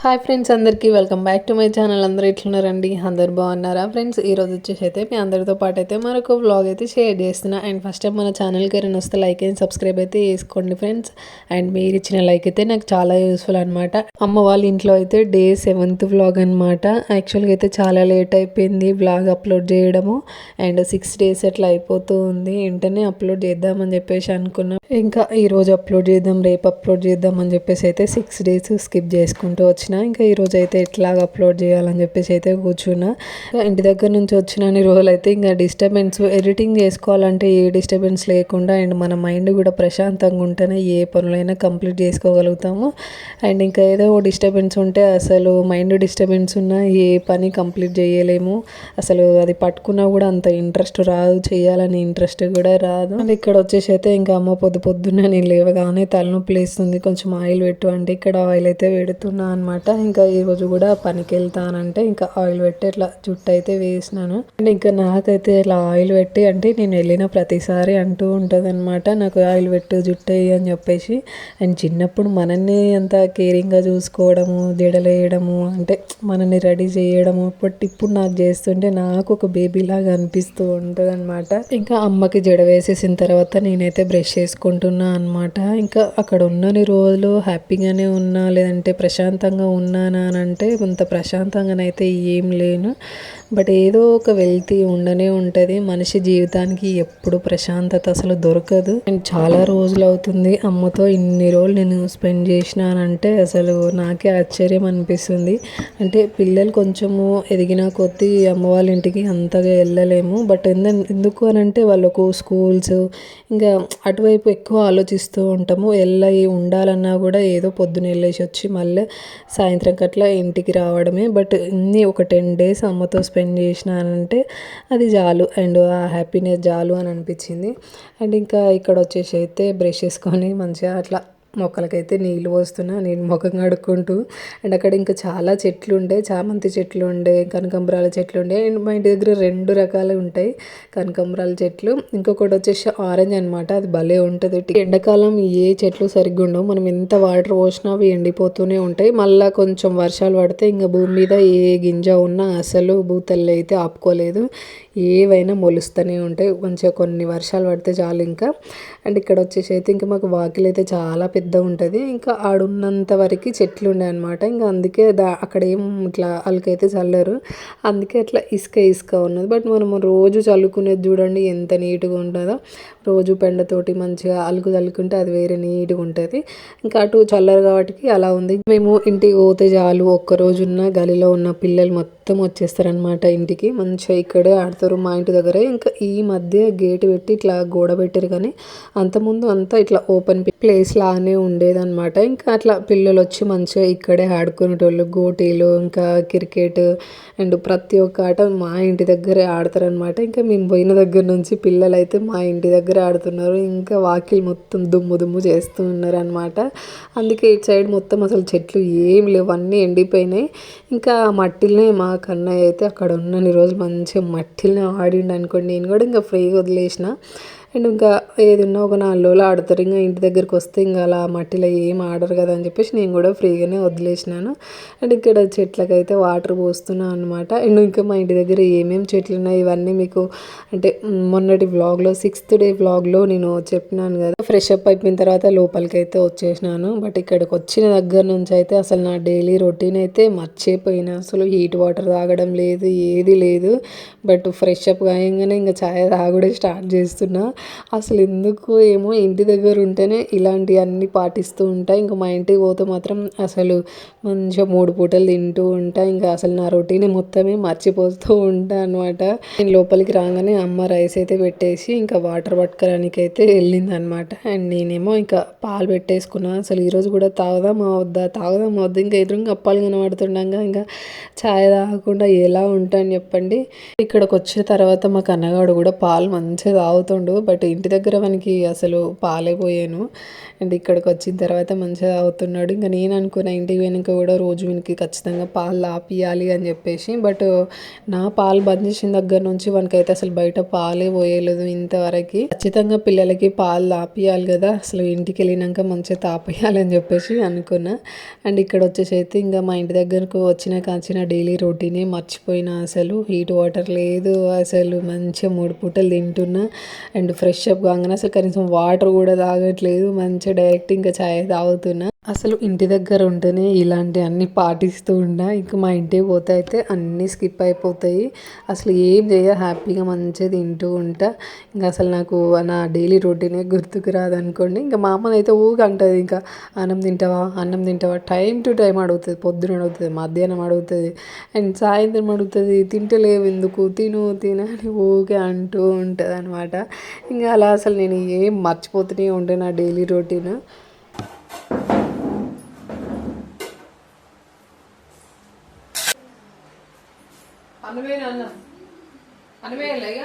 Hi friends, అందరికీ welcome back to my channel. అందరూ ఎట్లున్నారండి? అందరు బాగున్నారా ఫ్రెండ్స్? ఈరోజు వచ్చేసి అయితే మీ అందరితో పాటు అయితే మరొక వ్లాగ్ అయితే షేర్ చేస్తున్నా. అండ్ ఫస్ట్ టైం మన ఛానల్కి ఎవరైనా వస్తే లైక్ అండ్ సబ్స్క్రైబ్ అయితే చేసుకోండి ఫ్రెండ్స్. అండ్ మీరు ఇచ్చిన లైక్ అయితే నాకు చాలా యూస్ఫుల్ అనమాట. అమ్మ వాళ్ళ ఇంట్లో అయితే డే 7th వ్లాగ్ అనమాట. యాక్చువల్గా అయితే చాలా లేట్ అయిపోయింది వ్లాగ్ అప్లోడ్ చేయడము. అండ్ 6 days అట్లా అయిపోతూ ఉంది. వెంటనే అప్లోడ్ చేద్దామని చెప్పేసి అనుకున్నాం. ఇంకా ఈరోజు అప్లోడ్ చేద్దాం, రేపు అప్లోడ్ చేద్దాం అని చెప్పేసి అయితే 6 days స్కిప్ చేసుకుంటూ వచ్చిన. ఇంకా ఈరోజు అయితే ఎట్లాగ అప్లోడ్ చేయాలని చెప్పేసి అయితే కూర్చున్నా. ఇంటి దగ్గర నుంచి వచ్చిన రోజులు అయితే ఇంకా డిస్టర్బెన్స్, ఎడిటింగ్ చేసుకోవాలంటే ఏ డిస్టర్బెన్స్ లేకుండా అండ్ మన మైండ్ కూడా ప్రశాంతంగా ఉంటేనే ఏ పనులైనా కంప్లీట్ చేసుకోగలుగుతాము. అండ్ ఇంకా ఏదో డిస్టర్బెన్స్ ఉంటే అసలు మైండ్ డిస్టర్బెన్స్ ఉన్నా ఏ పని కంప్లీట్ చేయలేము. అసలు అది పట్టుకున్నా కూడా అంత ఇంట్రెస్ట్ రాదు, చేయాలని ఇంట్రెస్ట్ కూడా రాదు. అండ్ ఇక్కడ వచ్చేసి అయితే ఇంకా అమ్మ పొద్దున్న నేను లేవగానే తలనొప్పి లేస్తుంది, కొంచెం ఆయిల్ పెట్టు అంటే ఇక్కడ ఆయిల్ అయితే పెడుతున్నా అనమాట. ఇంకా ఈరోజు కూడా పనికి వెళ్తానంటే ఇంకా ఆయిల్ పెట్టి ఇట్లా జుట్టు అయితే వేసినాను. అండ్ ఇంకా నాకైతే ఇలా ఆయిల్ పెట్టి అంటే నేను వెళ్ళిన ప్రతిసారి అంటూ ఉంటుంది అనమాట, నాకు ఆయిల్ పెట్టు జుట్టు వేయి అని చెప్పేసి. అండ్ చిన్నప్పుడు మనల్ని అంత కేరింగ్గా చూసుకోవడము, జడలేయడము, అంటే మనల్ని రెడీ చేయడము ఇప్పుడు నాకు చేస్తుంటే నాకు ఒక బేబీ లాగా అనిపిస్తూ ఉంటుంది అనమాట. ఇంకా అమ్మకి జడ వేసేసిన తర్వాత నేనైతే బ్రష్ చేసుకుంటున్నా అనమాట. ఇంకా అక్కడ ఉన్నన్ని రోజులు హ్యాపీగానే ఉన్నా, లేదంటే ప్రశాంతంగా ఉన్నానా అని అంటే అంత ప్రశాంతంగానైతే ఏం లేను. బట్ ఏదో ఒక వెల్తీ ఉండనే ఉంటుంది. మనిషి జీవితానికి ఎప్పుడు ప్రశాంతత అసలు దొరకదు. అండ్ చాలా రోజులు అవుతుంది అమ్మతో ఇన్ని రోజులు నేను స్పెండ్ చేసినానంటే అసలు నాకే ఆశ్చర్యం అనిపిస్తుంది. అంటే పిల్లలు కొంచెము ఎదిగిన కొద్దీ అమ్మ వాళ్ళ ఇంటికి అంతగా వెళ్ళలేము. బట్ ఎందుకు అని అంటే వాళ్ళకు స్కూల్స్ ఇంకా అటువైపు ఎక్కువ ఆలోచిస్తూ ఉంటాము. వెళ్ళి ఉండాలన్నా కూడా ఏదో పొద్దున వెళ్ళేసి వచ్చి మళ్ళీ సాయంత్రం అట్లా ఇంటికి రావడమే. బట్ ఇన్ని ఒక 10 days అమ్మతో స్పెండ్ చేసినానంటే అది చాలు. అండ్ ఆ హ్యాపీనెస్ చాలు అని అనిపించింది. అండ్ ఇంకా ఇక్కడ వచ్చేసి అయితే బ్రష్ చేసుకొని మంచిగా అట్లా మొక్కలకైతే నీళ్ళు పోస్తున్నా, నేను ముఖం కడుక్కుంటూ. అండ్ అక్కడ ఇంకా చాలా చెట్లు ఉండే, చామంతి చెట్లు ఉండే, కనకాంబరాల చెట్లు ఉండే. అండ్ మా ఇంటి దగ్గర 2 రకాలు ఉంటాయి కనకాంబరాల చెట్లు. ఇంకొకటి వచ్చేసి ఆరెంజ్ అనమాట, అది భలే ఉంటుంది. ఎండాకాలం ఏ చెట్లు సరిగ్గా ఉండవు, మనం ఎంత వాటర్ పోసినా అవి ఎండిపోతూనే ఉంటాయి. మళ్ళీ కొంచెం వర్షాలు పడితే ఇంకా భూమి మీద ఏ గింజ ఉన్నా అసలు భూతల్లి అయితే ఆపుకోలేదు, ఏవైనా మొలుస్తూనే ఉంటాయి. మంచిగా కొన్ని వర్షాలు పడితే చాలు ఇంకా. అండ్ ఇక్కడ వచ్చేసి అయితే ఇంకా మాకు వాకిలు అయితే చాలా పెద్ద ఉంటుంది. ఇంకా ఆడున్నంత వరకు చెట్లు ఉండే అనమాట. ఇంకా అందుకే అక్కడ ఏం ఇట్లా అలకైతే చల్లరు, అందుకే అట్లా ఇసుక ఉన్నది. బట్ మనము రోజు చల్లుకునేది చూడండి ఎంత నీట్గా ఉంటుందో. రోజు పెండతోటి మంచిగా అలుకు చల్లుకుంటే అది వేరే నీట్గా ఉంటుంది. ఇంకా అటు చల్లరు కాబట్టి అలా ఉంది. మేము ఇంటికి పోతే చాలు, ఒక్కరోజు ఉన్న గలీలో ఉన్న పిల్లలు మొత్తం వచ్చేస్తారనమాట ఇంటికి. మంచిగా ఇక్కడే ఆడతారు మా ఇంటి దగ్గరే. ఇంకా ఈ మధ్య గేట్ పెట్టి ఇట్లా గోడ పెట్టారు, కానీ అంతకుముందు అంతా ఇట్లా ఓపెన్ ప్లేస్ లానే ఉండేదన్నమాట. ఇంకా అట్లా పిల్లలు వచ్చి మంచిగా ఇక్కడే ఆడుకునేటోళ్ళు. గోటీలు, ఇంకా క్రికెట్ అండ్ ప్రతి ఒక్క ఆట మా ఇంటి దగ్గరే ఆడతారనమాట. ఇంకా మేము పోయిన దగ్గర నుంచి పిల్లలు అయితే మా ఇంటి దగ్గర ఆడుతున్నారు. ఇంకా వాకిలు మొత్తం దుమ్ము చేస్తూ ఉన్నారు అనమాట. అందుకే ఇటు సైడ్ మొత్తం అసలు చెట్లు ఏం లేవు, అన్నీ ఎండిపోయినాయి. ఇంకా మట్టిల్నే మా కన్నయ్య అయితే అక్కడ ఉన్నన్ని రోజులు మంచిగా మట్టిల్ని ఆడిండు అనుకోండి. నేను కూడా ఇంకా ఫ్రీగా వదిలేసిన. అండ్ ఇంకా ఏది ఉన్నా ఒక 4 రోజులు ఆడతారు. ఇంకా ఇంటి దగ్గరికి వస్తే ఇంకా అలా మట్టిలో ఏం ఆడరు కదా అని చెప్పేసి నేను కూడా ఫ్రీగానే వదిలేసినాను. అండ్ ఇక్కడ చెట్లకైతే వాటర్ పోస్తున్నాను అనమాట. అండ్ ఇంకా మా ఇంటి దగ్గర ఏమేమి చెట్లు ఉన్నాయి ఇవన్నీ మీకు అంటే మొన్నటి వ్లాగ్లో 6th day వ్లాగ్లో నేను చెప్పినాను కదా. ఫ్రెష్ అప్ అయిపోయిన తర్వాత లోపలికి అయితే వచ్చేసినాను. బట్ ఇక్కడికి వచ్చిన దగ్గర నుంచి అయితే అసలు నా డైలీ రొటీన్ అయితే మర్చిపోయినా. అసలు హీట్ వాటర్ తాగడం లేదు, ఏది లేదు. బట్ ఫ్రెష్ అప్ కాగానే ఇంకా ఛాయ్ తాగడం స్టార్ట్ చేస్తున్నా. అసలు ఎందుకు ఏమో ఇంటి దగ్గర ఉంటేనే ఇలాంటివన్నీ పాటిస్తూ ఉంటాయి. ఇంకా మా ఇంటికి పోతే మాత్రం అసలు మంచిగా 3 పూటలు తింటూ ఉంటా. ఇంకా అసలు నా రొటీన్ మొత్తమే మర్చిపోతూ ఉంటా అనమాట. నేను లోపలికి రాగానే అమ్మ రైస్ అయితే పెట్టేసి ఇంకా వాటర్ పట్టుకోవడానికి అయితే వెళ్ళింది అనమాట. అండ్ నేనేమో ఇంకా పాలు పెట్టేసుకున్నా. అసలు ఈరోజు కూడా తాగుదామా వద్దా ఇంకా ఎదురుగా అప్పాలు కనబడుతుండగా ఇంకా ఛాయ్ తాగకుండా ఎలా ఉంటాను చెప్పండి. ఇక్కడికి వచ్చిన తర్వాత మా కన్నగాడు కూడా పాలు మంచిగా తాగుతుండు. బట్ ఇంటి దగ్గర మనకి అసలు పాలే పోయాను. అండ్ ఇక్కడికి వచ్చిన తర్వాత మంచిగా అవుతున్నాడు. ఇంకా నేను అనుకున్న ఇంటికి వెనుక కూడా రోజు వీనికి ఖచ్చితంగా పాలు ఆపియాలి అని చెప్పేసి. బట్ నా పాలు బంద్ చేసిన దగ్గర నుంచి వానికైతే అసలు బయట పాలే పోయలేదు ఇంతవరకు. ఖచ్చితంగా పిల్లలకి పాలు ఆపియాలి కదా, అసలు ఇంటికి వెళ్ళినాక మంచిగా తాపేయాలి అని చెప్పేసి అనుకున్నా. అండ్ ఇక్కడ వచ్చేసి అయితే ఇంకా మా ఇంటి దగ్గరకు కాచిన డైలీ రొటీనే మర్చిపోయినా. అసలు హీట్ వాటర్ లేదు, అసలు మంచిగా 3 పూటలు తింటున్నా. అండ్ ఫ్రెష్ అప్ కాగానే అసలు కనీసం వాటర్ కూడా తాగట్లేదు, మంచిగా డైరెక్ట్ ఇంకా చాయ్ తాగుతున్నా. అసలు ఇంటి దగ్గర ఉంటేనే ఇలాంటి అన్నీ పాటిస్తూ ఉన్నా. ఇంకా మా ఇంటికి పోతే అయితే అన్నీ స్కిప్ అయిపోతాయి. అసలు ఏం చేయ హ్యాపీగా మంచిగా తింటూ ఉంటా. ఇంకా అసలు నాకు నా డైలీ రొటీనే గుర్తుకు రాదనుకోండి. ఇంకా మా అమ్మని అయితే ఊగా అంటుంది, ఇంకా అన్నం తింటావా టైం టు టైం అడుగుతుంది. పొద్దున అడుగుతుంది, మధ్యాహ్నం అడుగుతుంది, అండ్ సాయంత్రం అడుగుతుంది. తింటలేవు ఎందుకు, తిను అని ఊకే అంటూ ఉంటుంది అనమాట. ఇంకా అలా అసలు నేను ఏం మర్చిపోతూనే ఉంటే నా డైలీ రొటీన్. అన్నమేయాలి ఇక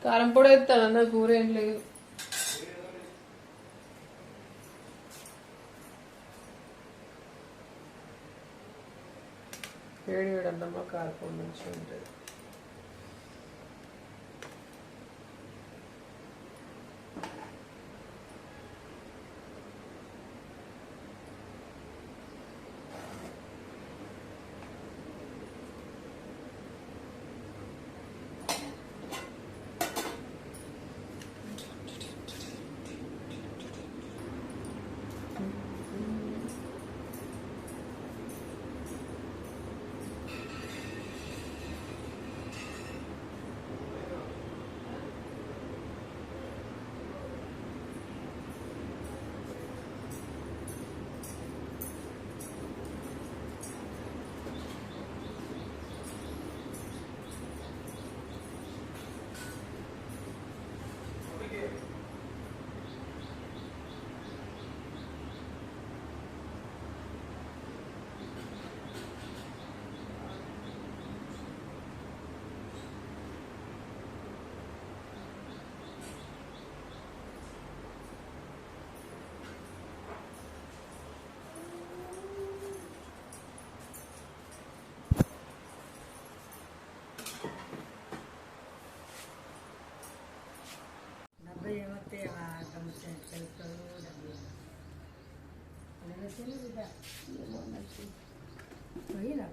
కారం పొడి వేస్తానన్న, కూర ఏం లేదు. వేడి వేడి అన్నంలో కారపొడి మంచిగా ఉంటుంది.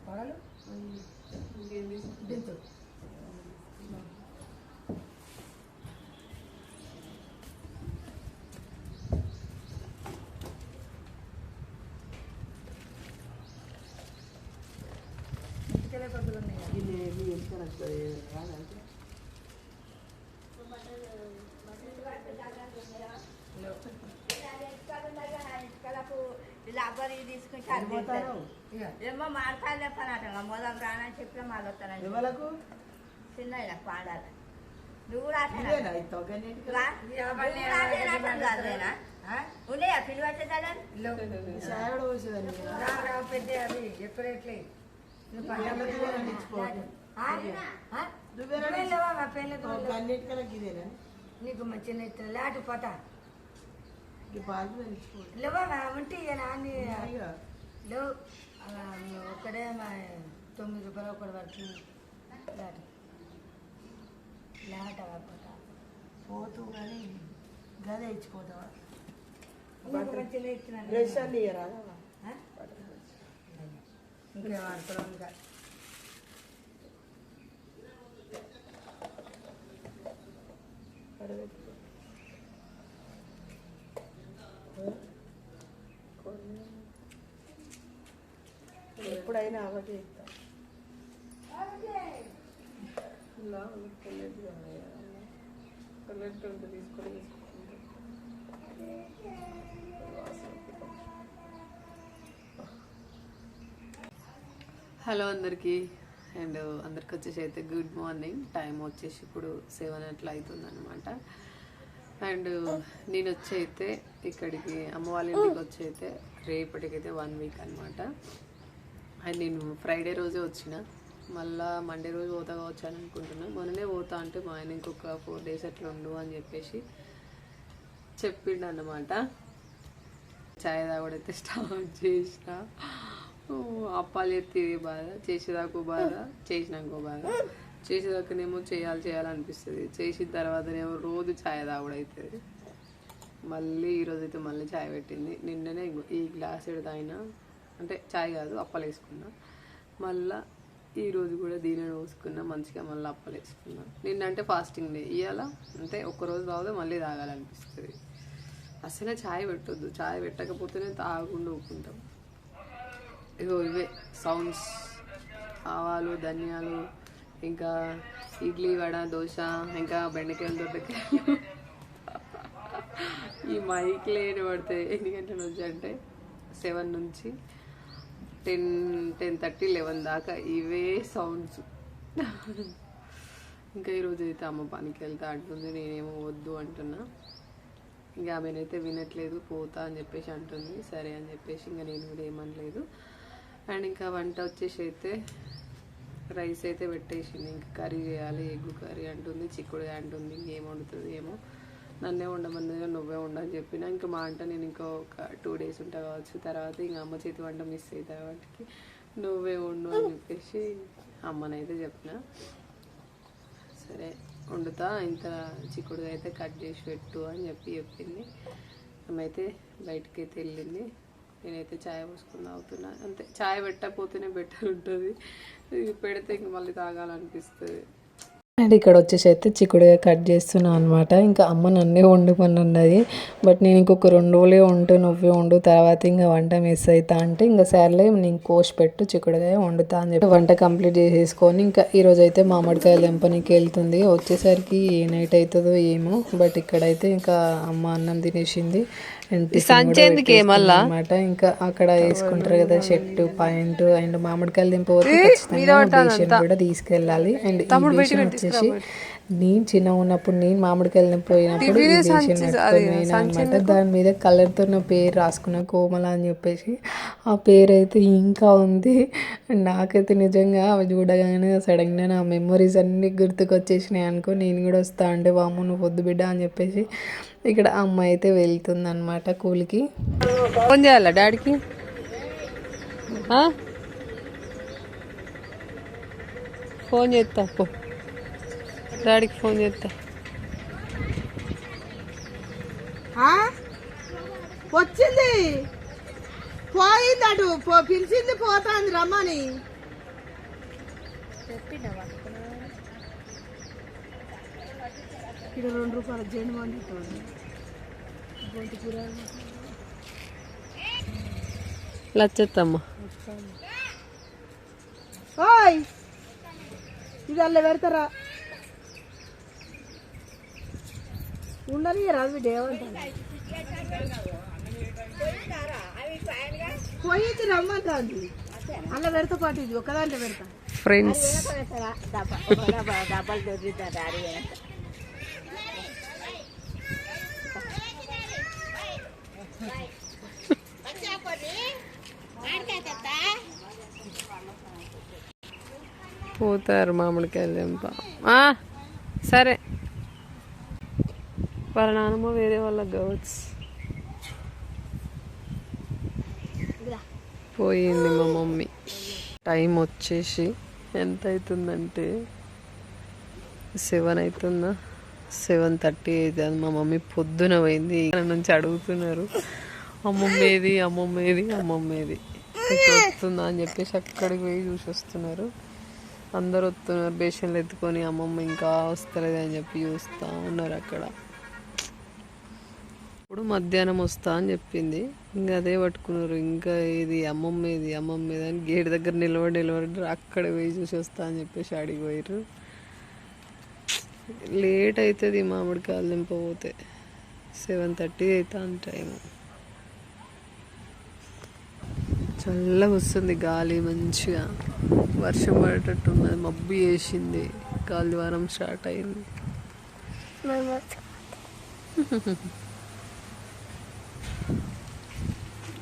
పడాలి దీంతో ఇంటికెళ్ళే పద్ధతులు ఉన్నాయి. లాభరి తీసుకుంటారు ఏమో మాడతాడు చెప్పనట మొదలు రానని చెప్పిన మళ్ళీ వస్తానని చిన్న పాడాలి. నువ్వు కూడా ఉన్నాయా పిల్లి వచ్చేసాడని పెద్ద అది ఎప్పుడెట్లే నీకు మంచిగా లాటు పోత లేవా ఉంటే నాన్ని లేవు. ఒక్కడే 9 రూపాయలు ఒకటి పడుతుంది లాటు లాట పోతా పోతూ కానీ గదే ఇచ్చిపోతావా మంచిగా ఇచ్చినాను ఇంకేం ఆడుకోవడం ఇంకా ఎప్పుడైనా అవటి తీసుకొని హలో అందరికీ, అండ్ అందరికి వచ్చేసి అయితే గుడ్ మార్నింగ్. టైం వచ్చేసి ఇప్పుడు 7 అట్లా అవుతుందన్నమాట. అండ్ నేను వచ్చి అయితే ఇక్కడికి అమ్మ వాళ్ళ ఇంటికి వచ్చి అయితే రేపటికైతే 1 వీక్ అనమాట. అండ్ నేను ఫ్రైడే రోజే వచ్చిన, మళ్ళీ మండే రోజు పోతా కావచ్చు అని అనుకుంటున్నా. మొన్ననే పోతా అంటే మా ఆయన ఇంకొక 4 days అట్లా ఉండు అని చెప్పేసి చెప్పిండు అన్నమాట. చాయ్ తాగడైతే స్టార్ట్ చేసిన. అప్పాలు ఎత్తి బాధ, చేసేదాకా బాధ, చేసినాకో బాధ. చేసేదాకానేమో చేయాలనిపిస్తుంది, చేసిన తర్వాతనేమో రోజు ఛాయ్ తాగుడవుతుంది. మళ్ళీ ఈరోజు అయితే మళ్ళీ ఛాయ్ పెట్టింది. నిన్ననే ఈ గ్లాస్ తాగినా, అంటే ఛాయ్ కాదు అప్పాలు వేసుకున్నా. మళ్ళీ ఈరోజు కూడా దీనిని పోసుకున్నా, మంచిగా మళ్ళీ అప్పాలు వేసుకున్నా. నిన్నంటే ఫాస్టింగ్ డే, ఇవాళ అంటే ఒక్కరోజు తాగితే మళ్ళీ తాగాలనిపిస్తుంది. అసలే ఛాయ్ పెట్టొద్దు, ఛాయ్ పెట్టకపోతేనే తాగకుండా ఊరుకుంటాం. ఇగో ఇవే సౌండ్స్, ఆవాలు, ధనియాలు, ఇంకా ఇడ్లీ, వడ, దోశ, ఇంకా బెండకాయలు, దొండకాయలు. ఈ మైక్లో ఏమి పడతాయి ఎన్ని గంటల నుంచి అంటే 7 నుంచి 10:30, 11 దాకా ఇవే సౌండ్స్. ఇంకా ఈరోజు అయితే అమ్మ పనికి వెళ్తా అంటుంది, నేనేమో వద్దు అంటున్నా. ఇంకా ఆమెనైతే వినట్లేదు, పోతా అని చెప్పేసి అంటుంది. సరే అని చెప్పేసి ఇంకా నేను కూడా ఏమనలేదు. అండ్ ఇంకా వంట వచ్చేసి అయితే రైస్ అయితే పెట్టేసింది. ఇంకా కర్రీ చేయాలి, ఎగ్గు కర్రీ అంటుంది, చిక్కుడుగా అంటుంది. ఇంకేం వండుతుంది ఏమో, నన్నే వండమన్నదిగా నువ్వే ఉండని చెప్పిన. ఇంకా మా అంట నేను ఇంకా ఒక 2 days ఉంటా కావచ్చు, తర్వాత ఇంకా అమ్మ చేతి వంట మిస్ అవుతాయి వాటికి, నువ్వే వండు అని చెప్పేసి అమ్మనైతే చెప్పిన. సరే వండుతా, ఇంత చిక్కుడుగా అయితే కట్ చేసి పెట్టు అని చెప్పింది. ఆమె బయటకి అయితే వెళ్ళింది. నేనైతే ఛాయ్ పోసుకుని తాగుతున్నా. అంతే, ఛాయ్ పెట్టకపోతేనే బెటర్ ఉంటుంది, పెడితే ఇంక మళ్ళీ తాగాలనిపిస్తుంది. అండ్ ఇక్కడ వచ్చేసి అయితే చిక్కుడుగా కట్ చేస్తున్నాను అనమాట. ఇంకా అమ్మ నన్నే వండుకొని ఉన్నది, బట్ నేను ఇంకొక 2 రోజులే ఉంటూ నువ్వే వండు, తర్వాత ఇంకా వంట మిస్ అవుతా అంటే ఇంకా సర్లే నేను కోసి పెట్టు, చిక్కుడుగా వండుతా అని చెప్పి వంట కంప్లీట్ చేసేసుకొని ఇంకా ఈరోజు అయితే మామిడికాయలు తెంపనికి వెళ్తుంది. వచ్చేసరికి ఏ నైట్ అవుతుందో ఏమో, బట్ ఇక్కడైతే ఇంకా అమ్మ అన్నం తినేసింది. అనమాట. ఇంకా అక్కడ వేసుకుంటారు కదా షర్టు, పాయింట్, అండ్ మామిడికాయలు దింపబోతే ఖచ్చితంగా కూడా తీసుకెళ్ళాలి. అండ్ ఈ బేషన్ వచ్చేసి నేను చిన్న ఉన్నప్పుడు, నేను మామిడికాయలు దింపోయినప్పుడు ఈ బేషన్ పట్టుకొని అనమాట. దాని మీద కలర్తో నా పేరు రాసుకున్న, కోమల అని చెప్పేసి. ఆ పేరు అయితే ఇంకా ఉంది. నాకైతే నిజంగా అవి చూడగానే సడన్గా నా మెమరీస్ అన్నీ గుర్తుకొచ్చేసినాయి అనుకో. నేను కూడా వస్తా అంటే వామ్మ నువ్వు వద్దు బిడ్డ అని చెప్పేసి ఇక్కడ అమ్మ అయితే వెళ్తుంది అనమాట కూలికి. ఫోన్ చేయాలా డాడీకి? ఫోన్ చేస్తా, డాడీకి ఫోన్ చేస్తా. వచ్చింది, పోయింది, అటు పిలిచింది, పోతాంది రమ్మని. ఇక్కడ 2 రూపాయల జెండు మంది లచ్చత్తమ్మ. ఓయ్ ఇది అల్ల పెడతారా, ఉండని రాదు ఏమంటారు, పోయింది రమ్మంటుంది. అల్ల పెడతా పాటు ఇది ఒకదాంట్లో పెడతా. ఫ్రెండ్స్ డబ్బాలు దొరికిద్దా పోతారు మామిడికాయలు తెంప. సరే, వాళ్ళ నాన్నమ్మ వేరే వాళ్ళకి కావచ్చు. పోయింది మా మమ్మీ. టైం వచ్చేసి ఎంత అవుతుందంటే 7 అవుతుందా, 7:30 అవుతుంది. మా మమ్మీ పొద్దున పోయింది. ఇక్కడ నుంచి అడుగుతున్నారు అమ్మమ్మేది, అమ్మమ్మేది, అమ్మమ్మేది వస్తుందా అని చెప్పేసి అక్కడికి పోయి చూసి వస్తున్నారు. అందరు వస్తున్నారు బేషన్లు ఎత్తుకొని. అమ్మమ్మ ఇంకా వస్తలేదు అని చెప్పి చూస్తూ ఉన్నారు అక్కడ. ఇప్పుడు మధ్యాహ్నం వస్తా అని చెప్పింది, ఇంకా అదే పట్టుకున్నారు. ఇంకా ఇది అమ్మమ్మేది, అమ్మమ్మేది అని గేట్ దగ్గర నిలబడి అక్కడ పోయి చూసి వస్తా అని చెప్పేసి అడిగిపోయారు. లేట్ అవుతుంది మామిడికాయలు దింపబోతే. 7:30 అవుతుంది టైం. చల్లగా వస్తుంది గాలి, మంచిగా వర్షం పడేటట్టున్నది, మబ్బు వేసింది, గాలివారం స్టార్ట్ అయింది.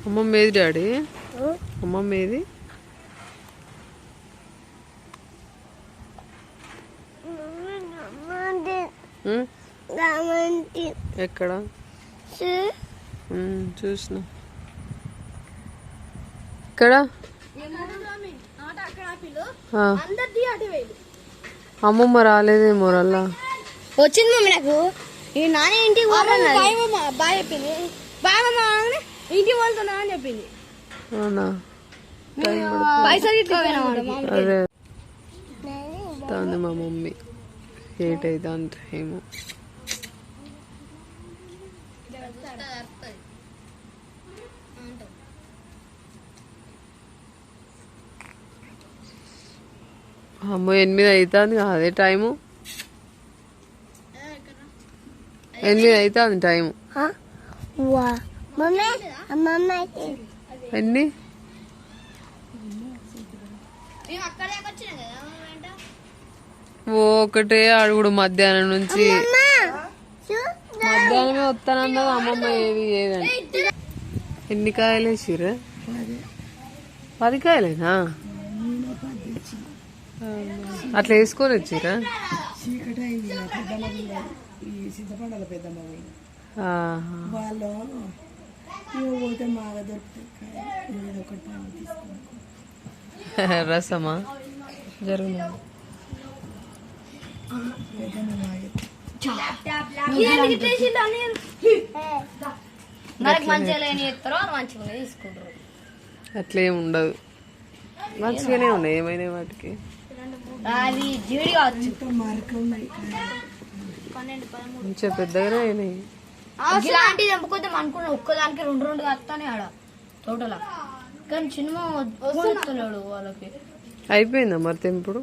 అమ్మమ్మ ఏది డాడీ? అమ్మమ్మ ఏది? ఎక్కడ చూసిన ఇక్కడ అమ్మమ్మ రాలేదేమో రల్లా. వచ్చింది మమ్మీ నాకు. ఈ నాని ఇంటికి బాగా చెప్పింది, బాగా ఇంటికి పోతున్నా అని చెప్పింది. అవునా? అదే తాను మా మమ్మీ 8 అవుతుంది టైము. అమ్మో 8 అవుతుంది, అదే టైము. 8 అవుతుంది టైము. ఎన్ని? ఒకటే అడుగుడు మధ్యాహ్నం నుంచి. మధ్యాహ్నమే వస్తానన్నది అమ్మమ్మ. ఏదని ఎన్ని కాయలు వేసిర్రా? 10 కాయలేనా? అట్లా వేసుకొని వచ్చిర్రా? రసమా జరుగుతుంది. అట్లేం ఉండదు, మంచిగానే ఉన్నాయి ఏమైనా వాటికి. కొంచెం పెద్దగానే అయినాయి. ఇలాంటిది ఎంపుకొద్దాం అనుకున్నా, ఒక్కదానికి 2 వస్తానే ఆడ తోటలా. కానీ సినిమా వస్తున్నాడు వాళ్ళకి. అయిపోయిందా మరి తెంపుడు?